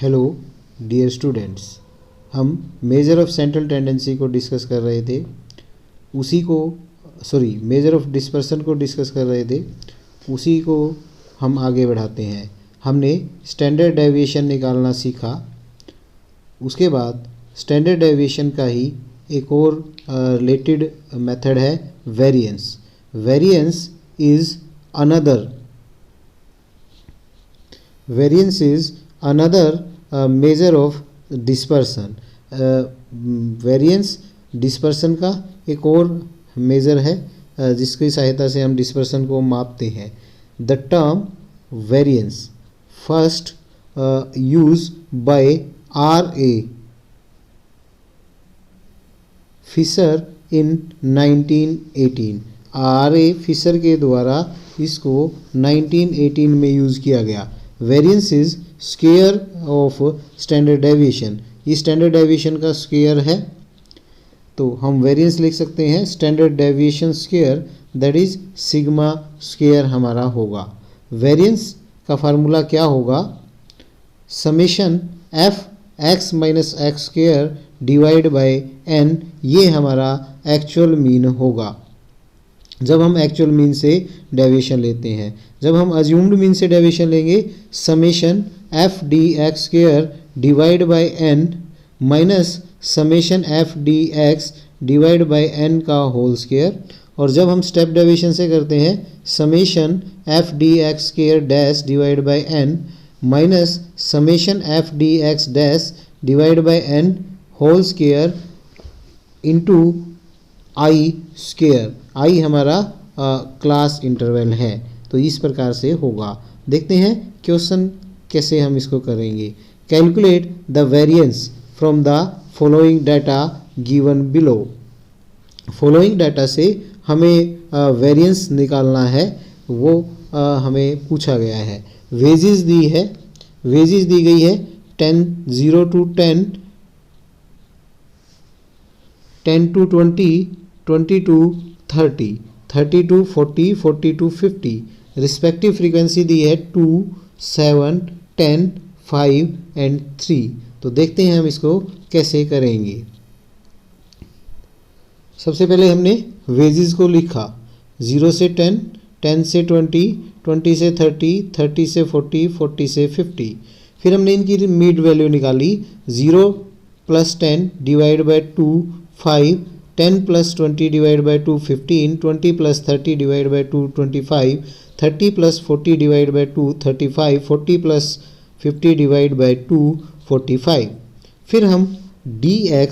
Hello dear students, हम measure of central tendency को discuss कर रहे थे, मेजर ऑफ डिस्पर्सन को डिस्कस कर रहे थे, उसी को हम आगे बढ़ाते हैं। हमने स्टैंडर्ड डेविएशन निकालना सीखा। उसके बाद स्टैंडर्ड डेविएशन का ही एक और रिलेटेड मेथड है variance. Variance is another major of dispersion. Variance dispersion का एक और मेजर है जिसकी सहायता से हम डिस्पर्सन को मापते हैं। The term variance first use by R.A. Fisher in 1918। R.A. Fisher के द्वारा इसको 1918 में यूज़ किया गया। Variance is square of standard deviation. ये स्टैंडर्ड डेविएशन का स्क्वायर है, तो हम वेरिएंस लिख सकते हैं standard deviation square, that is sigma square हमारा होगा। वेरिएंस का फार्मूला क्या होगा? Summation F X minus X square divide by N, ये हमारा एक्चुअल मीन होगा जब हम एक्चुअल मीन से डेविएशन लेते हैं। जब हम अज्यूम्ड मीन से डेविएशन लेंगे, summation f d x square divide by n minus summation f d x divide by n का होल स्क्वायर। और जब हम स्टेप डेविएशन से करते हैं, summation f d x square dash divide by n minus summation f d x dash divide by n whole square into i square. I हमारा class interval है, तो इस प्रकार से होगा। देखते हैं क्वेश्चन कैसे हम इसको करेंगे। Calculate the variance from the following data given below. Following data से हमें वेरिएंस निकालना है, वो हमें पूछा गया है। वेजेस दी है, वेजेस दी गई है 0 to 10, 10 to 20, 20 to 30, 30 to 40, 40 to 50। Respective frequency दी है 2, 7, 10, 5 एंड 3। तो देखते हैं हम इसको कैसे करेंगे। सबसे पहले हमने वेजेस को लिखा 0 से 10, 10 से 20, 20 से 30, 30 से 40, 40 से 50। फिर हमने इनकी मिड वैल्यू निकाली। 0 + 10 divide by 2 5, 10 + 20 divide by 2 15, 20 + 30 divide by 2 25, 30 + 40 divide by 2 35, 40 + 50 divide by 2 45। फिर हम dx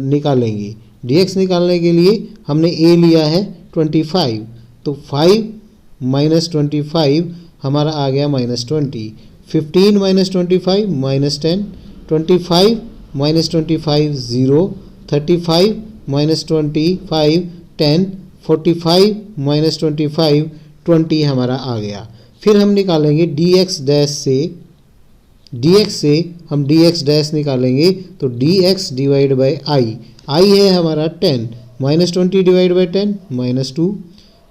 निकालेंगे। dx निकालने के लिए हमने a लिया है 25, तो 5 - 25 हमारा आ गया -20। 15 - 25 -10, 25 - 25 0, 35 - 25 10, 45 - 25 20 हमारा आ गया। फिर हम निकालेंगे dx डैश से, dx से हम dx डैश निकालेंगे, तो dx डिवाइड बाय i है हमारा 10, -20 divide by 10 -2,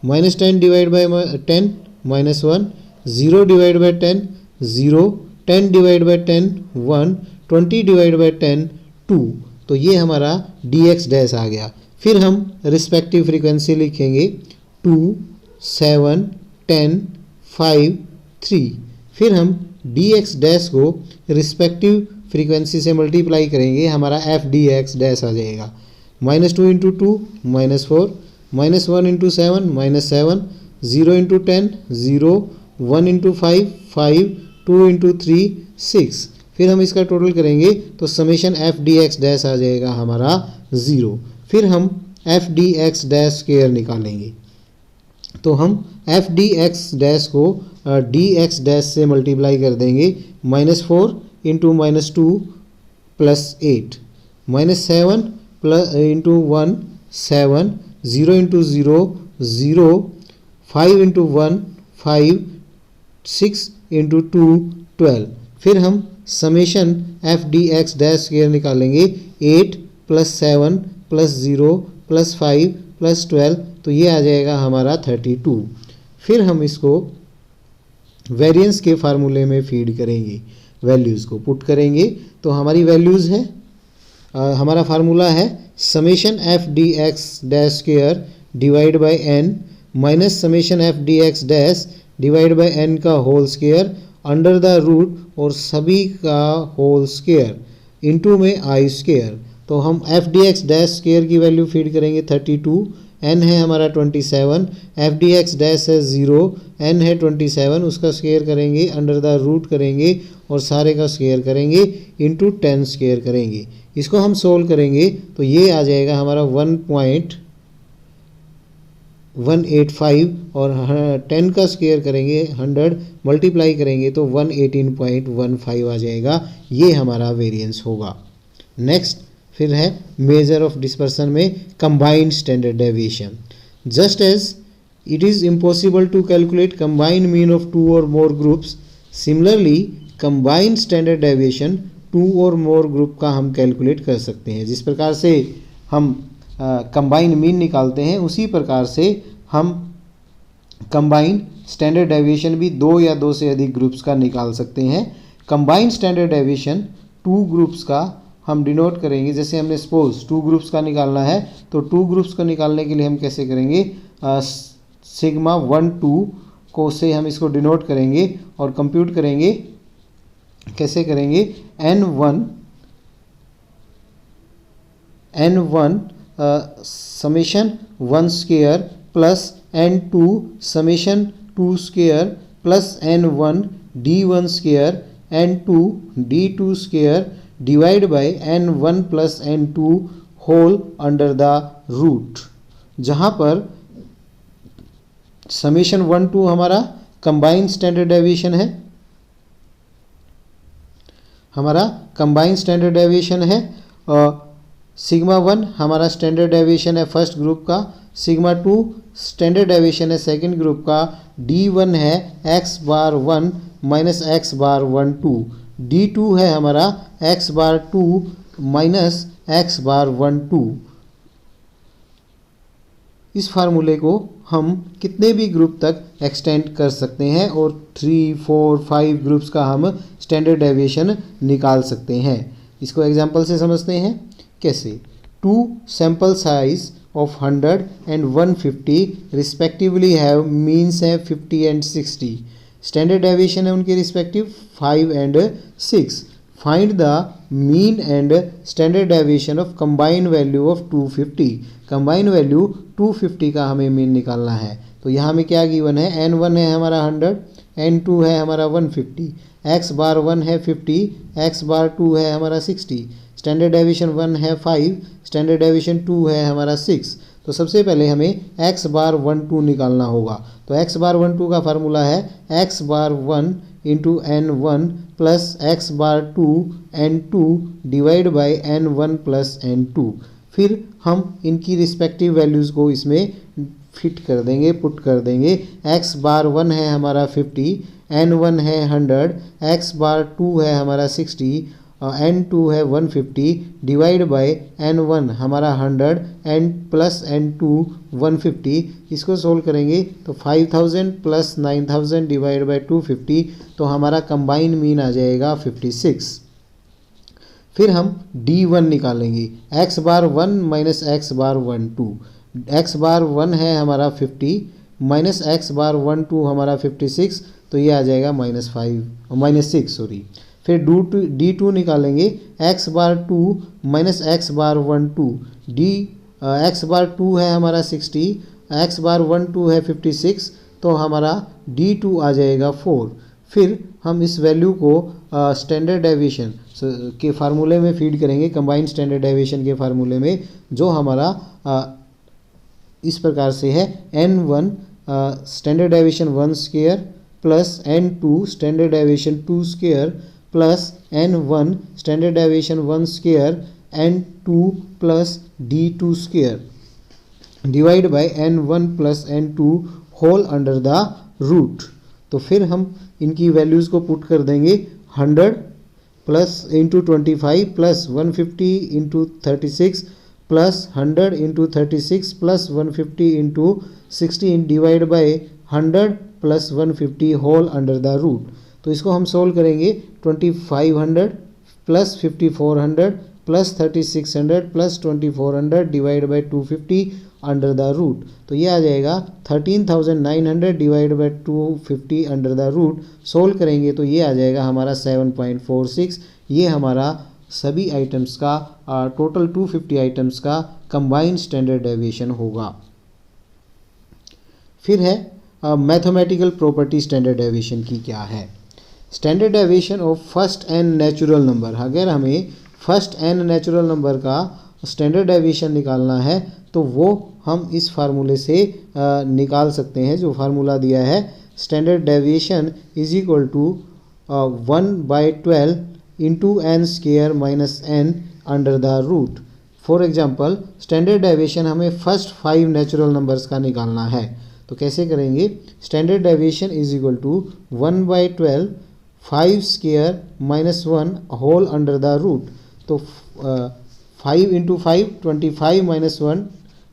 -10 divide by 10 -1, 0 divide by 10 0, 10 divide by 10 1, 20 divide by 10 2। तो ये हमारा dx डैश आ गया। फिर हम रिस्पेक्टिव फ्रीक्वेंसी लिखेंगे 2, 7, 10, 5, 3। फिर हम dx डैश को रिस्पेक्टिव फ्रीक्वेंसी से मल्टीप्लाई करेंगे, हमारा f dx डैश आ जाएगा। -2 × 2 -4, -1 × 7 -7, 0 × 10 0, 1 × 5 5, 2 × 3 6। फिर हम इसका टोटल करेंगे तो summation f d x dash आ जाएगा हमारा 0। फिर हम f d x dash square निकालेंगे, तो हम एफ डी एक्स डैश को डी एक्स डैश से मल्टीप्लाई कर देंगे। -4 × -2 + 8, -7 × 1 7, 0 × 0 0, 5 × 1 5, 6 × 2 12। फिर हम summation f d x dash square निकालेंगे। 8 + 7 + 0 + 5 + 12, तो ये आ जाएगा हमारा 32। फिर हम इसको वेरिएंस के फार्मूले में फीड करेंगे। वैल्यूज़ को पुट करेंगे तो हमारी वैल्यूज़ है, हमारा फार्मूला है summation f d x dash square divide by n minus summation f d x dash divide by n का whole square under the root और सभी का होल स्क्वायर इनटू में आई स्क्वायर। तो हम f d x dash square की value feed करेंगे 32, N है हमारा 27, एफ डी एक्स डैश है 0, एन है 27, उसका स्क्वायर करेंगे अंडर द रूट करेंगे और सारे का स्क्वायर करेंगे इनटू 10 स्क्वायर करेंगे। इसको हम सोल्व करेंगे तो ये आ जाएगा हमारा 1.185 और 10 का स्क्वायर करेंगे 100 मल्टीप्लाई करेंगे तो 118.15 आ जाएगा। ये हमारा वेरिएंस होगा। नेक्स्ट फिर है मेजर ऑफ डिस्पर्सन में combined standard deviation. Just as it is impossible to calculate combined mean of 2 और more groups, similarly combined standard deviation 2 और मोर ग्रुप का हम कैलकुलेट कर सकते हैं। जिस प्रकार से हम कंबाइंड मीन निकालते हैं उसी प्रकार से हम कंबाइंड स्टैंडर्ड डेविएशन भी 2 या 2 से अधिक ग्रुप्स का निकाल सकते हैं। कंबाइंड स्टैंडर्ड डेविएशन 2 ग्रुप्स का हम डिनोट करेंगे। जैसे हमने सपोज 2 ग्रुप्स का निकालना है तो 2 ग्रुप्स को निकालने के लिए हम कैसे करेंगे, सिग्मा 1 2 को से हम इसको डिनोट करेंगे और कंप्यूट करेंगे। कैसे करेंगे, n1 summation 1 square plus n2 summation 2 square plus n1 d1 square n2 d2 square divide by n1 plus n2 whole under the root, जहाँ पर समेशन 1 2 हमारा कंबाइंड स्टैंडर्ड डेविएशन है, हमारा कंबाइंड स्टैंडर्ड डेविएशन है। Sigma 1 हमारा standard deviation है first group का, sigma 2 standard deviation है सेकंड ग्रुप का, d1 है x bar 1 minus x bar 1 2, d2 है हमारा x bar 2 minus x bar 1 2। इस फार्मूले को हम कितने भी ग्रुप तक एक्सटेंड कर सकते हैं और 3 4 5 ग्रुप्स का हम स्टैंडर्ड डेविएशन निकाल सकते हैं। इसको एग्जांपल से समझते हैं। कैसे, 2 sample size of 100 and 150 respectively have means है 50 एंड 60, स्टैंडर्ड डेविएशन है उनके respective 5 and 6। Find the mean and standard deviation of combined value of 250। Combined value 250 का हमें मीन निकालना है। तो यहाँ में क्या गिवन है, n1 है हमारा 100, n2 है हमारा 150, x बार 1 है 50, x बार 2 है हमारा 60, स्टैंडर्ड डेविएशन 1 है 5, स्टैंडर्ड डेविएशन 2 है हमारा 6। तो सबसे पहले हमें x बार 1 2 निकालना होगा। तो x बार 1 2 का फार्मूला है x bar 1 into n1 plus x bar 2 n2 divide by n1 plus n2। फिर हम इनकी रिस्पेक्टिव वैल्यूज़ को इसमें फिट कर देंगे, पुट कर देंगे। x बार 1 है हमारा 50, n1 है 100, x बार 2 है हमारा 60 और n2 है 150 डिवाइड बाय n1 हमारा 100 n प्लस n2 150। इसको सोल्व करेंगे तो 5000 प्लस 9000 डिवाइड बाय 250, तो हमारा कंबाइंड मीन आ जाएगा 56। फिर हम d1 निकालेंगे, x bar 1 minus x bar 1 2, x bar 1 है हमारा 50 माइनस x बार 1 2 हमारा 56, तो ये आ जाएगा -6 सॉरी। फिर d2 निकालेंगे, x bar 2 minus x bar 1 2, x bar 2 है हमारा 60, x बार 1 2 है 56, तो हमारा d2 आ जाएगा 4। फिर हम इस वैल्यू को स्टैंडर्ड डेविएशन के फार्मूले में फीड करेंगे, कंबाइंड स्टैंडर्ड डेविएशन के फार्मूले में, जो हमारा इस प्रकार से है n1 standard deviation 1 square plus n2 standard deviation 2 square plus n1 standard deviation 1 square n2 plus d2 square divide by n1 plus n2 whole under the root. तो फिर हम इनकी वैल्यूज़ को पुट कर देंगे, 100 plus into 25 plus 150 into 36 plus 100 into 36 plus 150 into 16 divide by 100 plus 150 whole under the root. तो इसको हम सोल्व करेंगे 2500 plus 5400 plus 3600 plus 2400 divide by 250 under the root. तो ये आ जाएगा 13,900 divide by 250 under the root. Solve करेंगे तो ये आ जाएगा हमारा 7.46। ये हमारा सभी आइटम्स का टोटल 250 आइटम्स का कंबाइंड स्टैंडर्ड डेविएशन होगा। फिर है मैथमेटिकल प्रॉपर्टी स्टैंडर्ड डेविएशन की क्या है। Standard deviation of first n natural number, अगर हमें फर्स्ट एन नेचुरल नंबर का स्टैंडर्ड डेविएशन निकालना है तो वो हम इस फार्मूले से निकाल सकते हैं। जो फार्मूला दिया है, standard deviation is equal to 1/12 into n square minus n under the root. For example standard deviation हमें फर्स्ट 5 नेचुरल नंबर्स का निकालना है, तो कैसे करेंगे। Standard deviation is equal to 1/12 5 square minus 1 whole under the root. तो 5 into 5 25 minus 1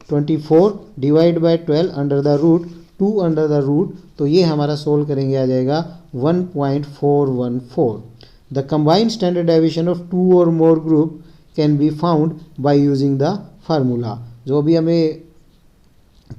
24 divide by 12 under the root 2 under the root. तो ये हमारा सोल्व करेंगे आ जाएगा 1.414। The combined standard deviation of 2 और more group can be found by using the formula. जो अभी हमें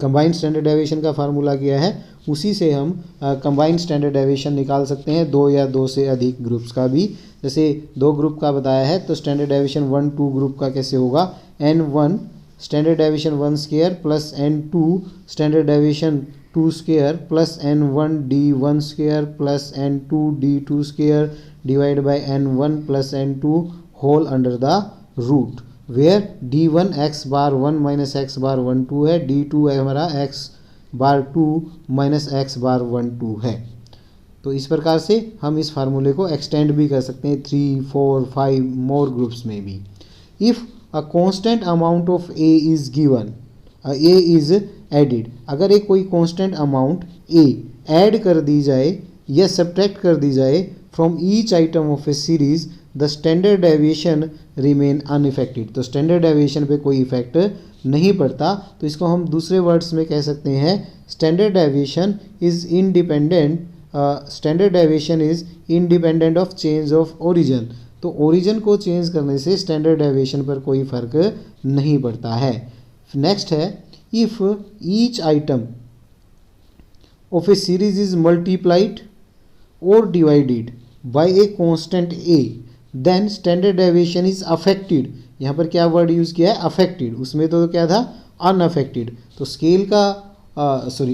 कंबाइंड स्टैंडर्ड डेविएशन का फार्मूला किया है उसी से हम कंबाइंड स्टैंडर्ड डेविएशन निकाल सकते हैं 2 या 2 से अधिक ग्रुप्स का भी। जैसे 2 ग्रुप का बताया है तो स्टैंडर्ड डेविएशन 1-2 ग्रुप का कैसे होगा, n1 standard deviation 1 square plus n2 standard deviation 2 square plus n1 d1 square plus n2 d2 square divide by n1 plus n2 whole under the root, where d1 x bar 1 minus x bar 1 2 है, d2 है हमारा x bar 2 minus x bar 1 2 है। तो इस प्रकार से हम इस फार्मूले को एक्सटेंड भी कर सकते हैं 3, 4, 5 मोर ग्रुप्स में भी। If a constant amount of A is given, A is added, अगर एक कोई कांस्टेंट अमाउंट ए ऐड कर दी जाए या सब्ट्रैक्ट कर दी जाए from each item of a series, the standard deviation remain unaffected. तो स्टैंडर्ड डेविएशन पे कोई इफेक्ट नहीं पड़ता। तो इसको हम दूसरे वर्ड्स में कह सकते हैं standard deviation is independent, standard deviation is independent of change of origin. तो ओरिजिन को चेंज करने से स्टैंडर्ड डेविएशन पर कोई फर्क नहीं पड़ता है। नेक्स्ट है, if each item of a series is multiplied और divided by a constant a, then standard deviation is affected. यहाँ पर क्या वर्ड यूज़ किया है, अफेक्टेड, उसमें तो क्या था अनअफेक्टेड। तो स्केल का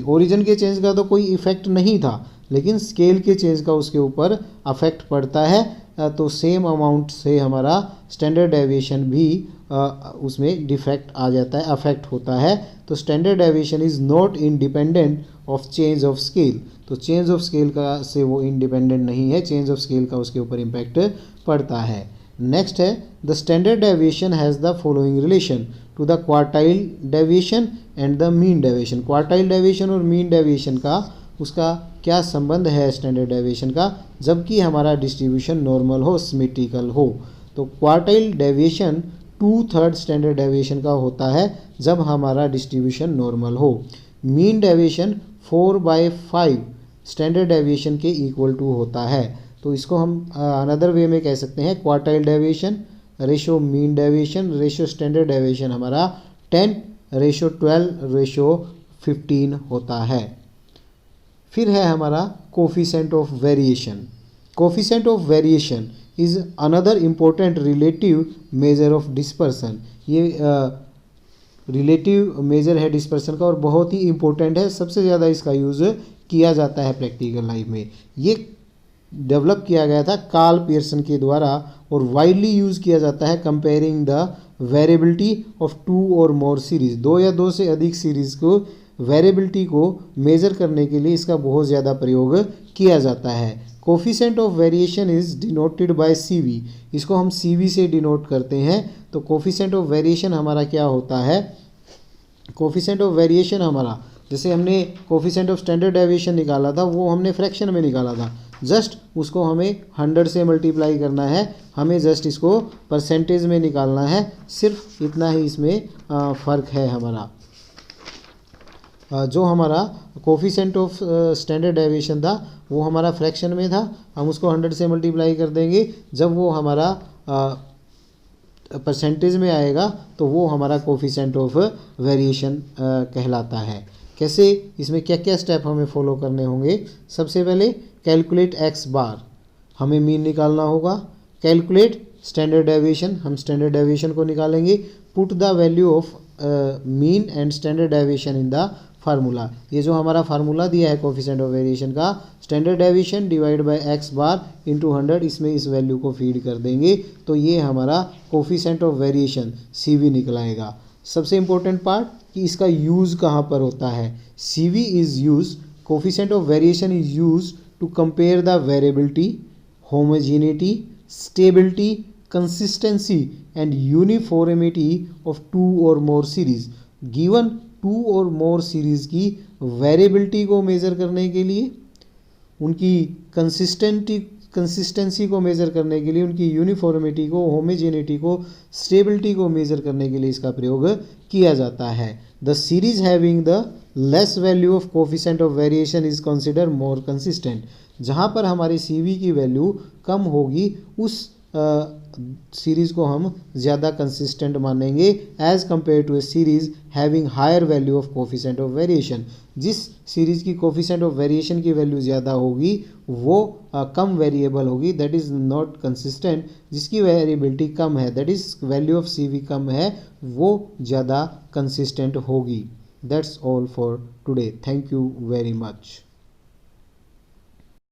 ओरिजिन के चेंज का तो कोई इफेक्ट नहीं था, लेकिन स्केल के चेंज का उसके ऊपर अफेक्ट पड़ता है। तो सेम अमाउंट से हमारा स्टैंडर्ड डेविएशन भी उसमें डिफेक्ट आ जाता है, अफेक्ट होता है। तो standard deviation is not independent of change of scale. तो चेंज ऑफ स्केल का से वो इंडिपेंडेंट नहीं है, चेंज ऑफ स्केल का उसके ऊपर इम्पैक्ट पड़ता है। नेक्स्ट है, the standard deviation has the following relation to the quartile deviation and the mean deviation. Quartile deviation और मीन डेविएशन का उसका क्या संबंध है स्टैंडर्ड डेविएशन का, जबकि हमारा डिस्ट्रीब्यूशन नॉर्मल हो, सिमेट्रिकल हो। तो क्वार्टाइल डेविएशन 2/3 स्टैंडर्ड डेविएशन का होता है जब हमारा डिस्ट्रीब्यूशन नॉर्मल हो। मीन डेविएशन 4/5 स्टैंडर्ड डेविएशन के इक्वल टू होता है। तो इसको हम अनदर वे में कह सकते हैं, quartile deviation ratio mean deviation ratio standard deviation हमारा 10:12:15 होता है। फिर है हमारा coefficient of variation. Coefficient of variation is another important relative major of dispersion. ये रिलेटिव मेजर है डिस्पर्सन का और बहुत ही इम्पोर्टेंट है, सबसे ज़्यादा इसका यूज़ किया जाता है प्रैक्टिकल लाइफ में। ये डेवलप किया गया था कार्ल पियर्सन के द्वारा और वाइडली यूज़ किया जाता है कंपेयरिंग द वेरिएबिलिटी ऑफ 2 और मोर सीरीज। 2 या 2 से अधिक सीरीज़ को वेरिएबिलिटी को मेज़र करने के लिए इसका बहुत ज़्यादा प्रयोग किया जाता है। Coefficient of variation is denoted by CV। इसको हम CV से डिनोट करते हैं। तो कोफिशिएंट ऑफ वेरिएशन हमारा क्या होता है, कोफिशिएंट ऑफ वेरिएशन हमारा, जैसे हमने कोफिशिएंट ऑफ स्टैंडर्ड डेविएशन निकाला था वो हमने फ्रैक्शन में निकाला था, जस्ट उसको हमें 100 से मल्टीप्लाई करना है, हमें जस्ट इसको परसेंटेज में निकालना है, सिर्फ इतना ही इसमें फ़र्क है हमारा। जो हमारा कोफिशेंट ऑफ स्टैंडर्ड डेविएशन था वो हमारा फ्रैक्शन में था, हम उसको 100 से मल्टीप्लाई कर देंगे। जब वो हमारा परसेंटेज में आएगा तो वो हमारा कोफिशेंट ऑफ वेरिएशन कहलाता है। कैसे, इसमें क्या क्या स्टेप हमें फॉलो करने होंगे। सबसे पहले कैलकुलेट एक्स बार, हमें मीन निकालना होगा। कैलकुलेट स्टैंडर्ड डेविएशन, हम स्टैंडर्ड डेविएशन को निकालेंगे। Put the value of mean and standard deviation in the formula, ये जो हमारा फार्मूला दिया है कोफिशेंट ऑफ वेरिएशन का, standard deviation divide by x bar into 100, इसमें इस वैल्यू को फीड कर देंगे तो ये हमारा कोफिशेंट ऑफ वेरिएशन CV निकल आएगा। सबसे इंपॉर्टेंट पार्ट कि इसका यूज़ कहाँ पर होता है। CV is use, coefficient of variation is use to compare the variability, homogeneity, stability, consistency and uniformity of 2 और मोर सीरीज। गिवन 2 और मोर सीरीज़ की वेरिएबिलिटी को मेज़र करने के लिए, उनकी कंसिस्टेंसी को मेज़र करने के लिए, उनकी यूनिफॉर्मिटी को, होमोजेनिटी को, स्टेबिलिटी को मेज़र करने के लिए इसका प्रयोग किया जाता है। The series having the less value of coefficient of variation is consider more consistent. जहाँ पर हमारी CV की वैल्यू कम होगी उस सीरीज़ को हम ज़्यादा कंसिस्टेंट मानेंगे as compare to a series having higher value of coefficient of variation. जिस सीरीज़ की कोफिशेंट ऑफ वेरिएशन की वैल्यू ज़्यादा होगी वो कम वेरिएबल होगी, दैट इज़ नॉट कंसिस्टेंट। जिसकी वेरिएबिलिटी कम है, that is value of CV कम है, वो ज़्यादा कंसिस्टेंट होगी। That's all for today, thank you very much.